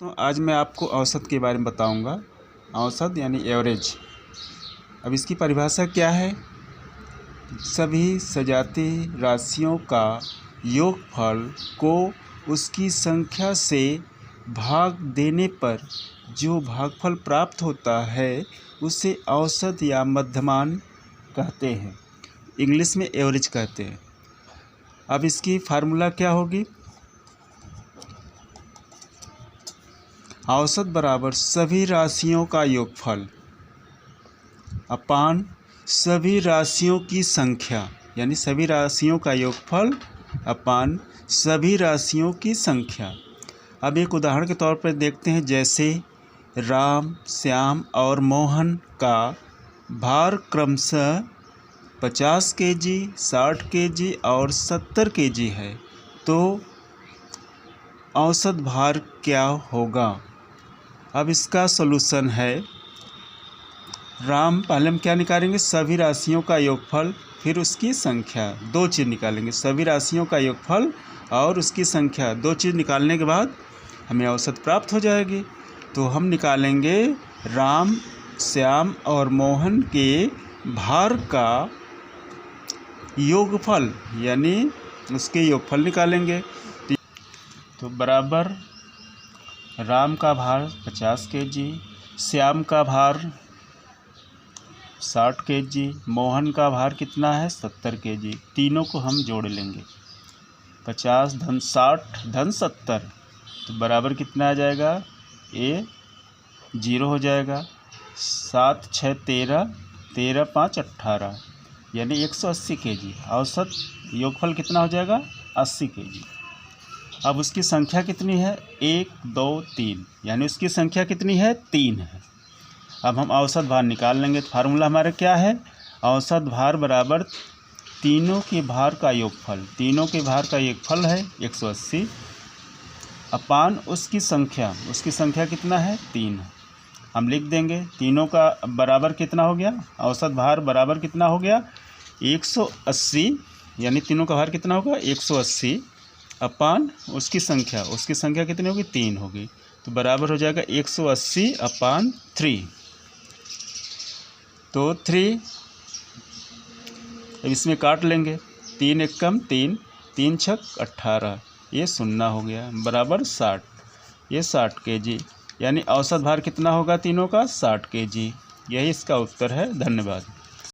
तो आज मैं आपको औसत के बारे में बताऊंगा। औसत यानी एवरेज। अब इसकी परिभाषा क्या है? सभी सजातीय राशियों का योगफल को उसकी संख्या से भाग देने पर जो भागफल प्राप्त होता है उसे औसत या मध्यमान कहते हैं। इंग्लिश में एवरेज कहते हैं। अब इसकी फार्मूला क्या होगी? औसत बराबर सभी राशियों का योगफल अपान सभी राशियों की संख्या, यानी सभी राशियों का योगफल अपान सभी राशियों की संख्या। अब एक उदाहरण के तौर पर देखते हैं, जैसे राम, श्याम और मोहन का भार क्रमशः 50 केजी, 60 केजी और 70 केजी है, तो औसत भार क्या होगा? अब इसका सॉल्यूशन है, राम पहले हम क्या निकालेंगे? सभी राशियों का योगफल, फिर उसकी संख्या। दो चीज़ निकालेंगे, सभी राशियों का योगफल और उसकी संख्या। दो चीज़ निकालने के बाद हमें औसत प्राप्त हो जाएगी। तो हम निकालेंगे राम, श्याम और मोहन के भार का योगफल, यानी उसके योगफल निकालेंगे। तो बराबर राम का भार 50 केजी, श्याम का भार 60 केजी, मोहन का भार कितना है? 70 केजी। तीनों को हम जोड़ लेंगे, 50 धन 60 धन 70, तो बराबर कितना आ जाएगा? ये 0 हो जाएगा। 7 6 13, 13 5 18, यानी 180 केजी। औसत योगफल कितना हो जाएगा? 80 केजी। अब उसकी संख्या कितनी है? 1 2 3, यानी उसकी संख्या कितनी है? 3 है। अब हम औसत भार निकाल लेंगे। तो फार्मूला हमारा क्या है? औसत भार बराबर तीनों के भार का योगफल। तीनों के भार का योगफल है 180 अपान उसकी संख्या। उसकी संख्या कितना है? 3 है। हम लिख देंगे तीनों का बराबर कितना हो गया? औसत भार बराबर कितना हो गया? 180, यानी तीनों का भार कितना होगा? 180 अपान उसकी संख्या। उसकी संख्या कितनी होगी? 3 होगी। तो बराबर हो जाएगा 180 अपान 3। तो 3 अब इसमें काट लेंगे। 3 एक कम 3, 3 छक 18, ये 0 हो गया, बराबर 60। ये 60 केजी, यानी औसत भार कितना होगा तीनों का? 60 केजी। यही इसका उत्तर है। धन्यवाद।